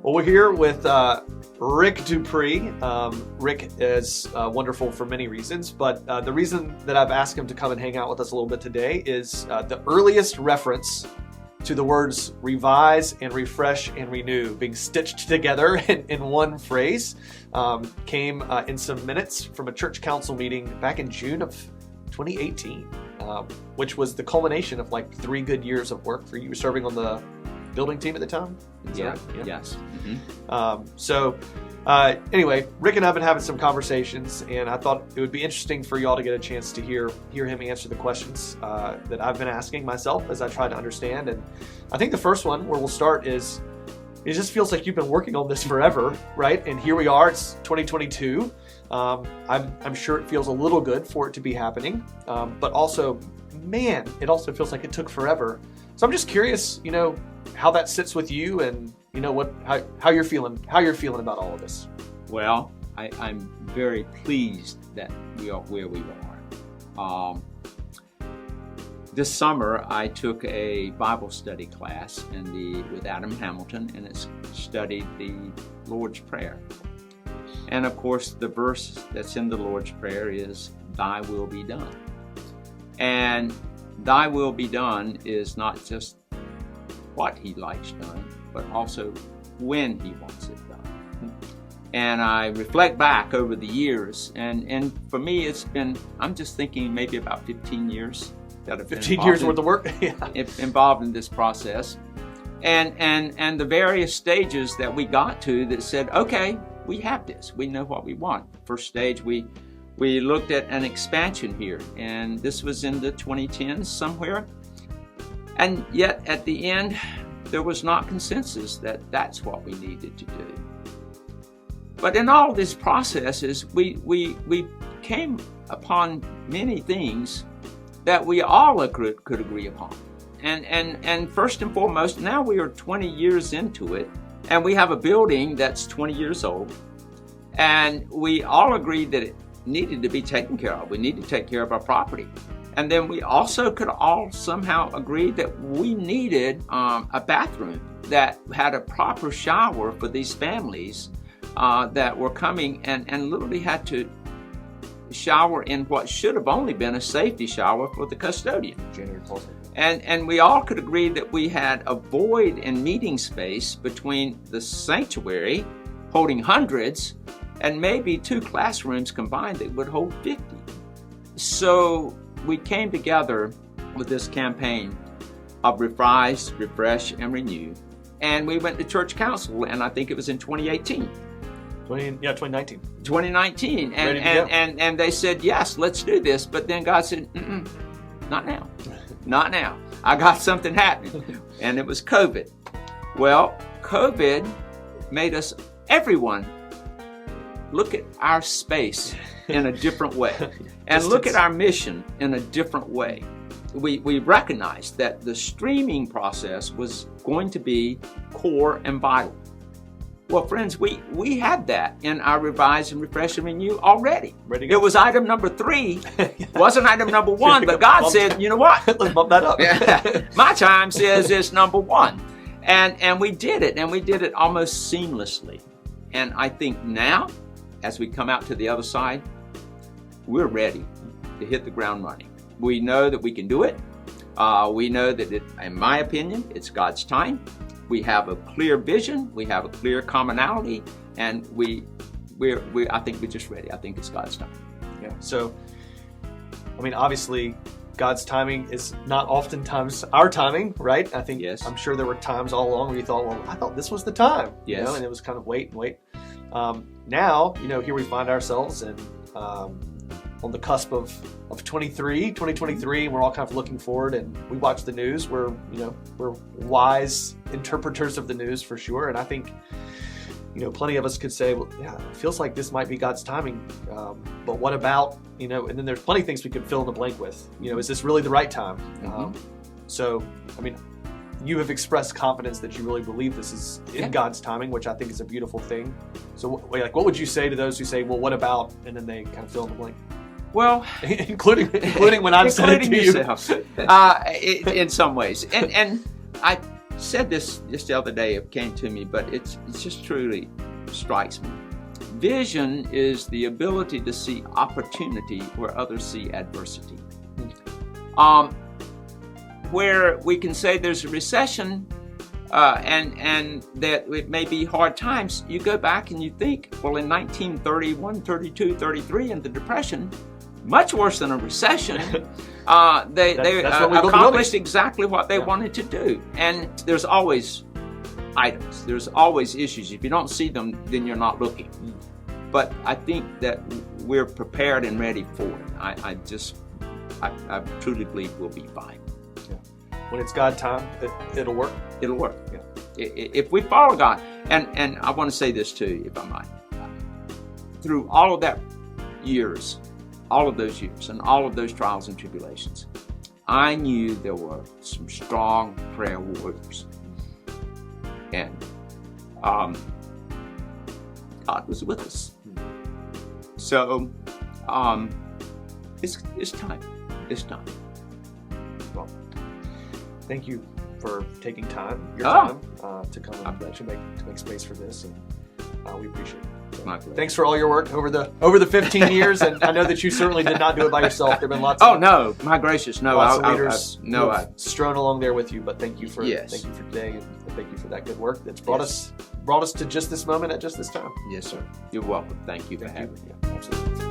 Well, we're here with Rick Dupree. Rick is wonderful for many reasons, but the reason that I've asked him to come and hang out with us a little bit today is the earliest reference to the words revise and refresh and renew being stitched together in one phrase came in some minutes from a church council meeting back in June of 2018, which was the culmination of like 3 good years of work for you serving on the building team at the time? Yeah. Right? Yeah. Yes. Mm-hmm. Anyway, Rick and I have been having some conversations, and I thought it would be interesting for y'all to get a chance to hear him answer the questions that I've been asking myself as I try to understand. And I think the first one where we'll start is, it just feels like you've been working on this forever, right? And here we are, it's 2022. I'm sure it feels a little good for it to be happening, but also, man, it also feels like it took forever. So I'm just curious, how that sits with you, and how you're feeling about all of this. Well, I'm very pleased that we are where we are. This summer, I took a Bible study class with Adam Hamilton, and it studied the Lord's Prayer. And of course, the verse that's in the Lord's Prayer is, "Thy will be done." And "Thy will be done" is not just what He likes done, but also when He wants it done. And I reflect back over the years, and for me, I'm just thinking maybe about 15 years that have been 15 years worth of work involved in this process. And the various stages that we got to that said, okay, we have this, we know what we want. First stage, we looked at an expansion here, and this was in the 2010s somewhere. And yet at the end, there was not consensus that that's what we needed to do. But in all these processes, we came upon many things that we all could agree upon. And first and foremost, now we are 20 years into it, and we have a building that's 20 years old, and we all agreed that it needed to be taken care of. We need to take care of our property. And then we also could all somehow agree that we needed a bathroom that had a proper shower for these families that were coming and literally had to shower in what should have only been a safety shower for the custodian. And we all could agree that we had a void in meeting space between the sanctuary, holding hundreds, and maybe 2 classrooms combined that would hold 50. So we came together with this campaign of revise, refresh, and renew. And we went to church council, and I think it was in 2018. 2019. 2019. And they said, yes, let's do this. But then God said, not now. Not now. I got something happening. And it was COVID. Well, COVID made everyone look at our space in a different way and look at our mission in a different way. We recognized that the streaming process was going to be core and vital. Well, friends, we had that in our revise and refresh and renew already. It was item number 3. Wasn't item number 1, but God said, you know what? Let's bump that up. My time says it's number 1. And we did it, and we did it almost seamlessly. And I think now, as we come out to the other side, we're ready to hit the ground running. We know that we can do it. We know that, in my opinion, it's God's time. We have a clear vision. We have a clear commonality, and I think we're just ready. I think it's God's time. Yeah. So, obviously, God's timing is not oftentimes our timing, right? I think. Yes. I'm sure there were times all along where you thought, well, I thought this was the time. Yes. And it was kind of wait. Now, here we find ourselves and on the cusp of 2023, and we're all kind of looking forward, and we watch the news. We're wise interpreters of the news for sure, and I think plenty of us could say, well, yeah, it feels like this might be God's timing, but what about and then there's plenty of things we could fill in the blank with. Is this really the right time? So you have expressed confidence that you really believe this is in God's timing, which I think is a beautiful thing. So what would you say to those who say, well, what about, and then they kind of fill in the blank? Well, including when I've said it to yourself, in some ways. And said this just the other day. It came to me, but it's just truly strikes me. Vision is the ability to see opportunity where others see adversity. Where we can say there's a recession and that it may be hard times, you go back and you think, well, in 1931, 32, 33, and the Depression, much worse than a recession, they accomplished exactly what they wanted to do. And there's always items, there's always issues. If you don't see them, then you're not looking. But I think that we're prepared and ready for it. I truly believe we'll be fine. When it's God time, it'll work. It'll work. Yeah. If we follow God, and I want to say this too, if I might, through all of those years, and all of those trials and tribulations, I knew there were some strong prayer warriors, and God was with us. So it's time. It's time. Well, thank you for taking your time to come and to make space for this, and we appreciate it. So, thanks for all your work over the 15 years, and I know that you certainly did not do it by yourself. There've been lots. No, my gracious, no. Lots of leaders I've strewn along there with you, but thank you for today, and thank you for that good work that's brought us to just this moment at just this time. Yes, sir. You're welcome. Thank you for having me. Yeah, absolutely.